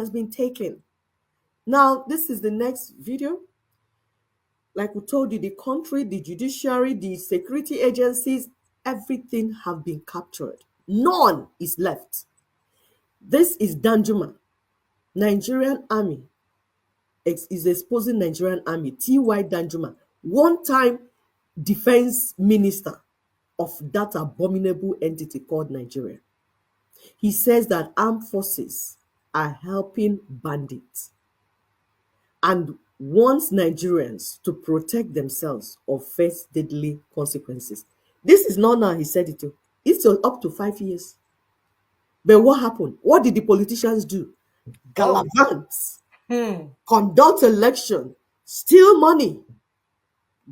has been taken. Now, this is the next video. Like we told you, the country, the judiciary, the security agencies, everything have been captured. None is left. This is Danjuma. Nigerian army is exposing Nigerian army. T.Y. Danjuma, one-time defense minister of that abominable entity called Nigeria. He says that armed forces are helping bandits and wants Nigerians to protect themselves or face deadly consequences. This is not now he said it to. It's up to 5 years. But what happened? What did the politicians do? Gallivant, conduct election, steal money,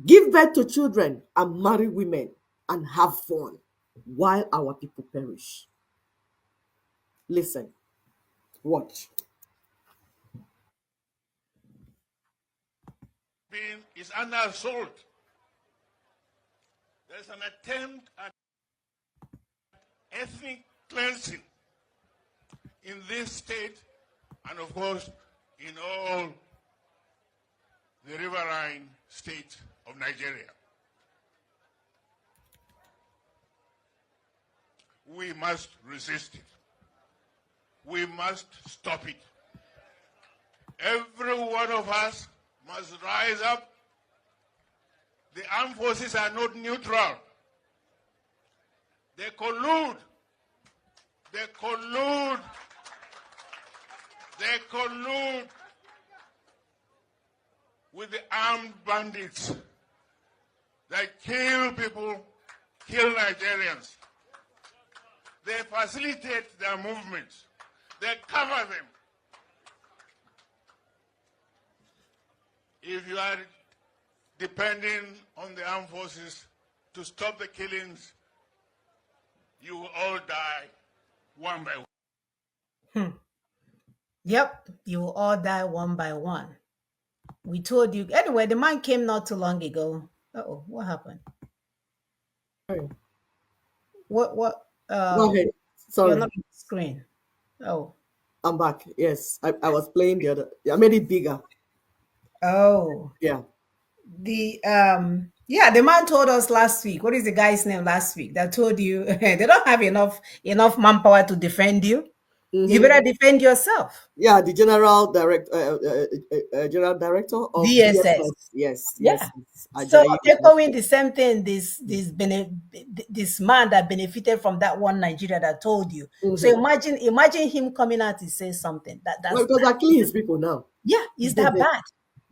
give birth to children, and marry women, and have fun while our people perish. Listen, watch. Is under assault. There's an attempt at ethnic cleansing in this state and, of course, in all the riverine states of Nigeria. We must resist it. We must stop it. Every one of us must rise up. The armed forces are not neutral. They collude. They collude. They collude with the armed bandits. They kill people, kill Nigerians. They facilitate their movements. They cover them. If you are depending on the armed forces to stop the killings, you will all die one by one. Yep, you will all die one by one. We told you. Anyway, the man came not too long ago. Uh-oh, what happened? Sorry. What? Go ahead. Sorry. You're not on the screen. Oh. I'm back. Yes, I was playing the other. I made it bigger. Oh. Yeah. The man told us last week. What is the guy's name last week that told you they don't have enough manpower to defend you? You better defend yourself. Yeah, the general director of DSS. Yes. So echoing the same thing, this man that benefited from that one Nigeria that told you. So imagine him coming out to say something. Because they're killing his people now. Yeah, is that bad?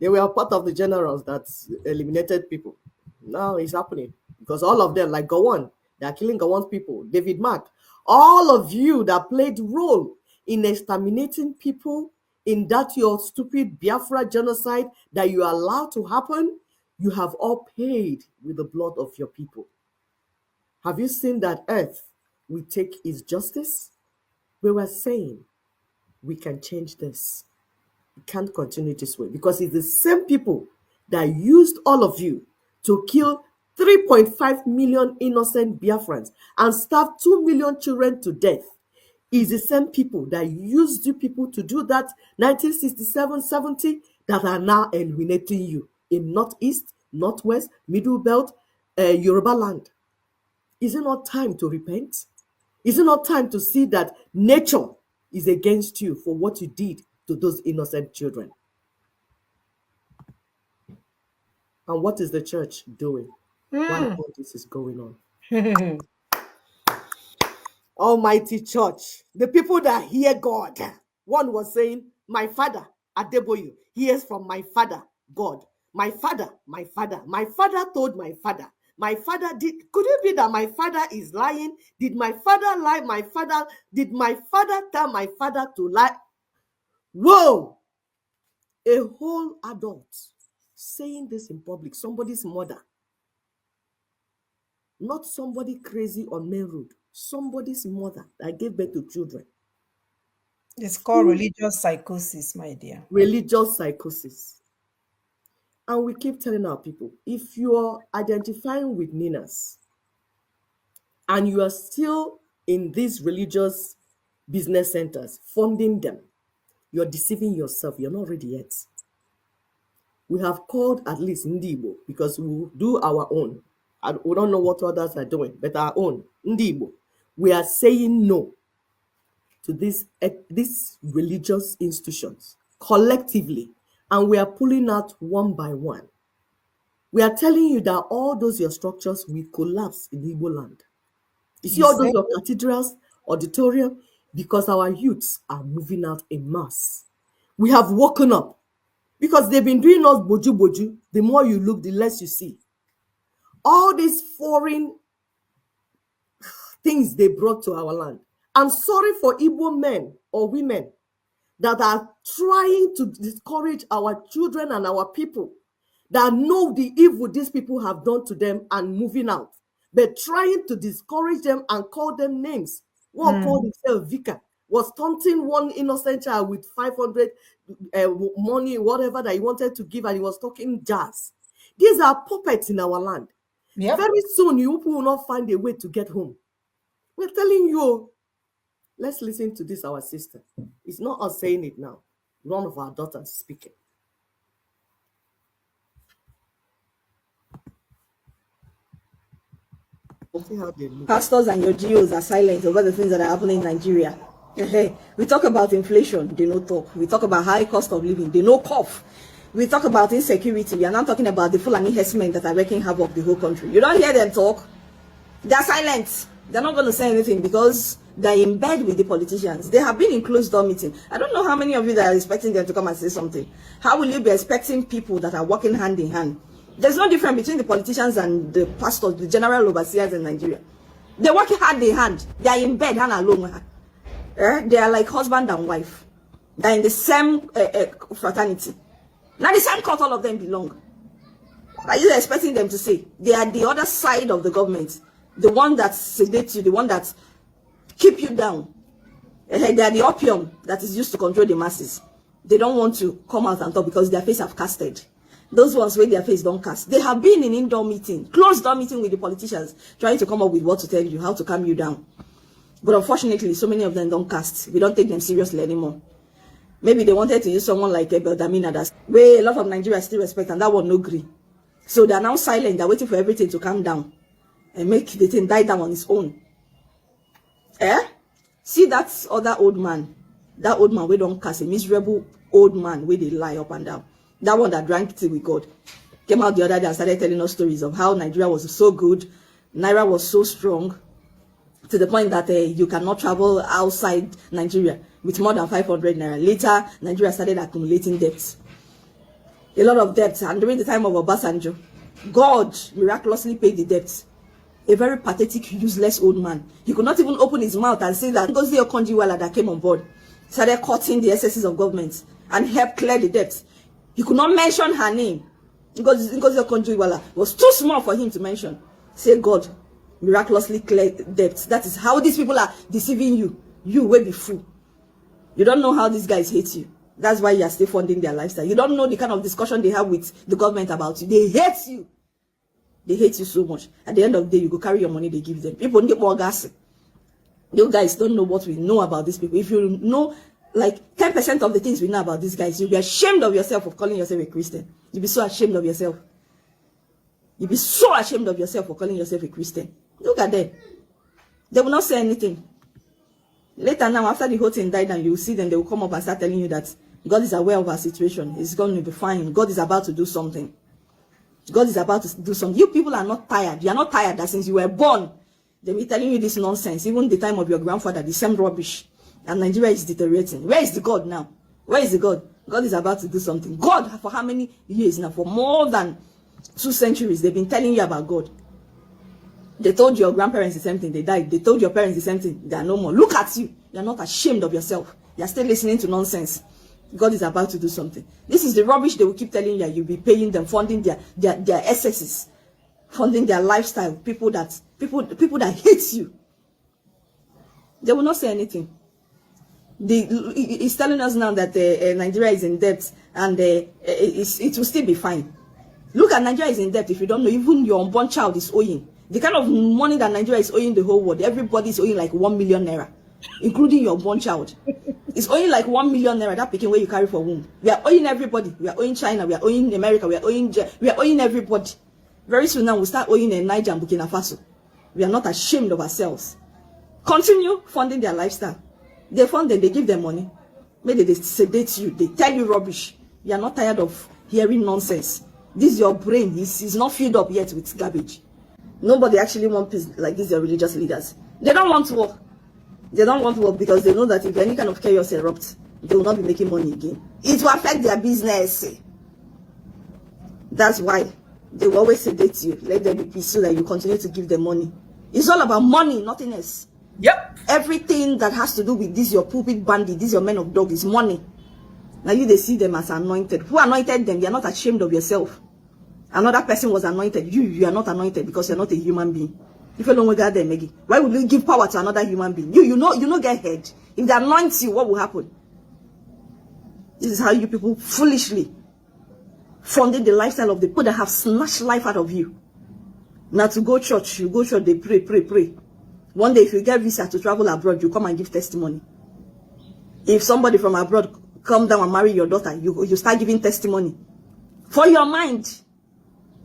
They were part of the generals that eliminated people. Now it's happening because all of them, like Gowon, they are killing Gowon's people. David Mark, all of you that played role in exterminating people in that your stupid Biafra genocide that you allowed to happen, you have all paid with the blood of your people. Have you seen that earth will take its justice? We were saying we can change this. We can't continue this way because it's the same people that used all of you to kill 3.5 million innocent Biafrans and starve 2 million children to death. It's the same people that used you people to do that 1967-70 that are now eliminating you in Northeast, Northwest, Middle Belt, Yoruba land. Is it not time to repent? Is it not time to see that nature is against you for what you did to those innocent children? And what is the church doing? Why all this is going on? Almighty church, the people that hear God. One was saying, my father, Adeboyu, hears from my father, God. My father told my father. My father did. Could it be that my father is lying? Did my father lie? Did my father tell my father to lie? Whoa! A whole adult saying this in public, somebody's mother. Not somebody crazy on main road. Somebody's mother that gave birth to children. It's called religious psychosis, my dear. Religious psychosis. And we keep telling our people, if you are identifying with Ninas and you are still in these religious business centers, funding them, you're deceiving yourself. You're not ready yet. We have called at least Ndibo because we do our own. And we don't know what others are doing, but our own Ndibo. We are saying no to these religious institutions collectively, and we are pulling out one by one. We are telling you that all those your structures will collapse in Igbo land. You see You all those say? your cathedrals, auditorium, because our youths are moving out en masse. We have woken up because they've been doing us boju boju. The more you look, the less you see. All these foreign things they brought to our land. I'm sorry for Igbo men or women that are trying to discourage our children and our people that know the evil these people have done to them and moving out, but trying to discourage them and call them names. One called himself Vika was taunting one innocent child with 500 money, whatever that he wanted to give, and he was talking jazz. These are puppets in our land. Yep. Very soon, you will not find a way to get home. We're telling you. Let's listen to this, our sister. It's not us saying it now. One of our daughters speaking. See how they look. Pastors and your GOs are silent over the things that are happening in Nigeria. We talk about inflation, they no talk. We talk about high cost of living, they no cough. We talk about insecurity. We are not talking about the Fulani herdsmen that are wreaking havoc the whole country. You don't hear them talk. They are silent. They're not going to say anything because they're in bed with the politicians. They have been in closed door meeting. I don't know how many of you that are expecting them to come and say something. How will you be expecting people that are working hand in hand? There's no difference between the politicians and the pastors, the general overseers in Nigeria. They're working hand in hand. They are in bed hand alone. They are like husband and wife. They're in the same fraternity. Now the same court all of them belong. Are you expecting them to say? They are the other side of the government. The one that sedates you, the one that keep you down. They are the opium that is used to control the masses. They don't want to come out and talk because their face have casted. Those ones where their face don't cast. They have been in indoor meeting, closed door meeting with the politicians, trying to come up with what to tell you, how to calm you down. But unfortunately, so many of them don't cast. We don't take them seriously anymore. Maybe they wanted to use someone like Beldamina, that's where a lot of Nigeria still respect, and that one no agree. So they're now silent. They're waiting for everything to calm down and make the thing die down on its own. See that other old man. That old man we don't cast, a miserable old man where they lie up and down. That one that drank tea with God came out the other day and started telling us stories of how Nigeria was so good, Naira was so strong, to the point that you cannot travel outside Nigeria with more than 500 naira. Later, Nigeria started accumulating debts. A lot of debts, and during the time of Obasanjo, God miraculously paid the debts. A very pathetic, useless old man. He could not even open his mouth and say that Ngozi Okonjo-Iweala that came on board started cutting the excesses of government and helped clear the debts. He could not mention her name because Ngozi Okonjo-Iweala was too small for him to mention. Say God miraculously cleared debts. That is how these people are deceiving you. You will be fool. You don't know how these guys hate you. That's why you are still funding their lifestyle. You don't know the kind of discussion they have with the government about you. They hate you. They hate you so much. At the end of the day, you go carry your money they give them. People need more gas. You guys don't know what we know about these people. If you know like 10% of the things we know about these guys, you'll be ashamed of yourself of calling yourself a Christian. You'll be so ashamed of yourself. You'll be so ashamed of yourself for calling yourself a Christian. Look at them. They will not say anything. Later now, after the whole thing died down, you will see them, they will come up and start telling you that God is aware of our situation. It's going to be fine. God is about to do something. God is about to do something. You people are not tired. You are not tired that since you were born, they'll be telling you this nonsense. Even the time of your grandfather, the same rubbish. And Nigeria is deteriorating. Where is the God now? Where is the God? God is about to do something. God, for how many years now? For more than 2 centuries, they've been telling you about God. They told your grandparents the same thing. They died. They told your parents the same thing. They are no more. Look at you. You are not ashamed of yourself. You are still listening to nonsense. God is about to do something. This is the rubbish they will keep telling you. You'll be paying them, funding their excesses, funding their lifestyle. People that hate you. They will not say anything. It's telling us now that Nigeria is in debt and it will still be fine. Look at Nigeria is in debt. If you don't know, even your unborn child is owing. The kind of money that Nigeria is owing the whole world, everybody is owing like 1 million naira. including your born child. It's only like 1 million naira that picking where you carry for womb. We are owing everybody. We are owing China. We are owing America. We are owing everybody. Very soon now we'll start owing Niger and Burkina Faso. We are not ashamed of ourselves. Continue funding their lifestyle. They fund them. They give them money. Maybe they sedate you. They tell you rubbish. You are not tired of hearing nonsense. This your brain is not filled up yet with garbage. Nobody actually wants peace like these. Your religious leaders. They don't want to work. They don't want to work because they know that if any kind of chaos erupts, they will not be making money again. It will affect their business. That's why they will always sedate you. Let them be peace so that you continue to give them money. It's all about money, nothing else. Yep. Everything that has to do with this, your pulpit bandit, this your men of dog, is money. Now you they see them as anointed. Who anointed them? You are not ashamed of yourself. Another person was anointed. You are not anointed because you're not a human being. If you don't get there, Maggie, why would you give power to another human being? You know get head. If they anoint you, what will happen? This is how you people foolishly funded the lifestyle of the people that have snatched life out of you. Now to go church, you go church, they pray. One day, if you get visa to travel abroad, you come and give testimony. If somebody from abroad come down and marry your daughter, you start giving testimony. For your mind,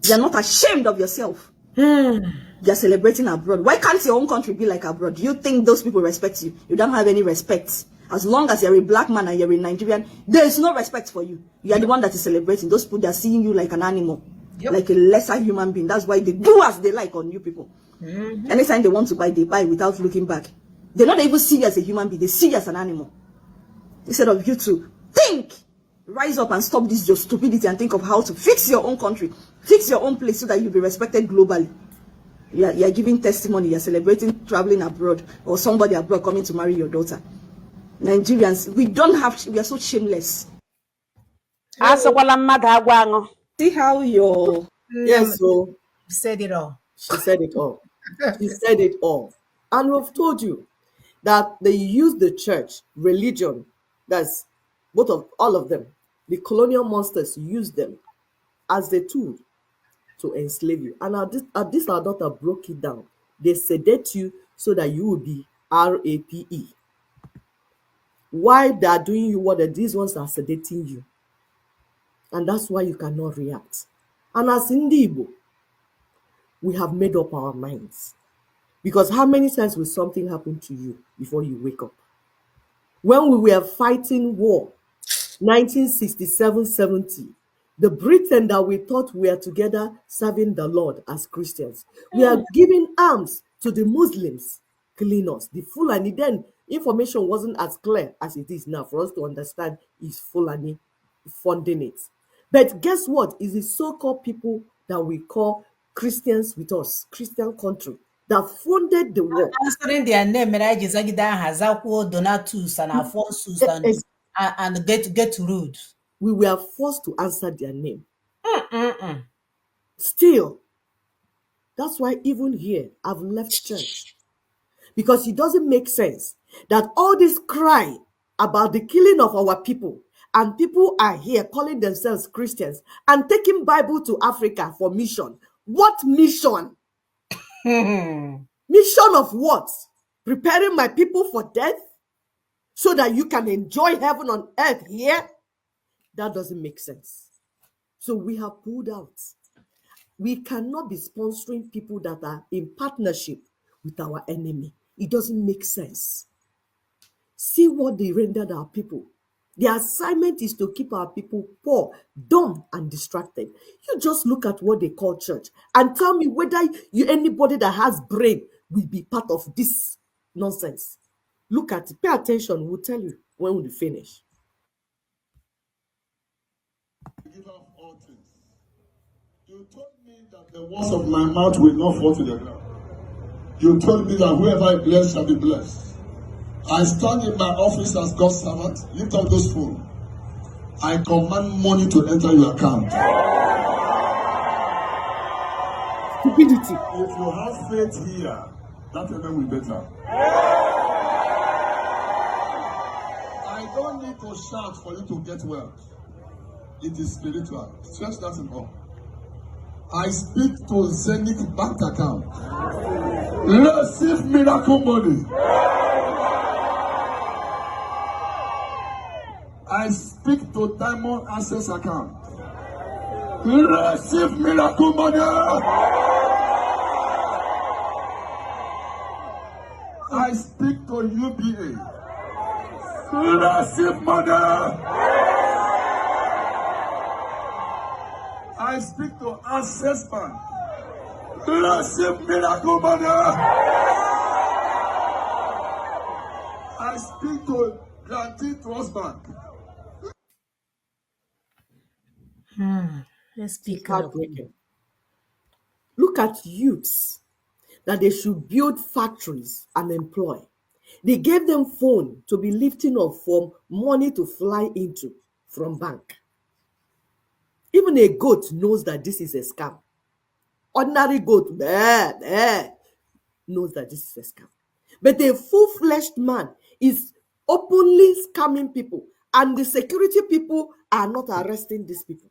you're not ashamed of yourself. You're celebrating abroad. Why can't your own country be like abroad? Do you think those people respect you? You don't have any respect. As long as you're a black man and you're a Nigerian, there is no respect for you. You are the one that is celebrating. Those people, they're seeing you like an animal, like a lesser human being. That's why they do as they like on you people. Anytime they want to buy, they buy without looking back. They're not even see you as a human being. They see you as an animal. Instead of you to think, rise up and stop this your stupidity and think of how to fix your own country, fix your own place so that you'll be respected globally. You're giving testimony, you're celebrating traveling abroad or somebody abroad coming to marry your daughter. Nigerians, we are so shameless. See how your... Yes, so Said it all. she said it all. She said it all. And we've told you that they use the church, religion, that's all of them. The colonial monsters use them as the tool to enslave you. And this our daughter broke it down. They sedate you so that you will be RAPE. Why they are doing you what these ones are sedating you. And that's why you cannot react. And as Ndi Igbo, we have made up our minds. Because how many times will something happen to you before you wake up? When we were fighting war, 1967-70, the Britain that we thought we are together serving the Lord as Christians, we are giving arms to the Muslims, killing us. The Fulani, then information wasn't as clear as it is now for us to understand is Fulani funding it. But guess what? Is the so-called people that we call Christians with us, Christian country, that funded the war. Answering their name, Hazaku, Donatus, and Alphonsus, and get rude. We were forced to answer their name. Still, that's why even here, I've left church. Because it doesn't make sense that all this cry about the killing of our people, and people are here calling themselves Christians and taking Bible to Africa for mission. What mission? Mission of what? Preparing my people for death so that you can enjoy heaven on earth here? That doesn't make sense. So we have pulled out. We cannot be sponsoring people that are in partnership with our enemy. It doesn't make sense. See what they rendered our people. Their assignment is to keep our people poor, dumb, and distracted. You just look at what they call church and tell me whether anybody that has brain will be part of this nonsense. Look at it. Pay attention. We'll tell you when we finish. Give up all things. You told me that the words of my mouth will not fall to the ground. You told me that whoever I bless shall be blessed. I stand in my office as God's servant. Lift up those phones. I command money to enter your account. Stupidity. If you have faith here, that payment will be better. I don't need to shout for you to get wealth. It is spiritual. Stretch that in all. I speak to Zenith bank account. Receive miracle money. I speak to Diamond Access account. Receive miracle money. I speak to UBA. Receive money. I speak to Access Bank. Receive miracle money. I speak to Guarantee Trust Bank. Let's It is speak. heartbreaking. Look at youths that they should build factories and employ. They gave them phone to be lifting up for money to fly into from bank. Even a goat knows that this is a scam. Ordinary goat knows that this is a scam. But a full-fledged man is openly scamming people, and the security people are not arresting these people.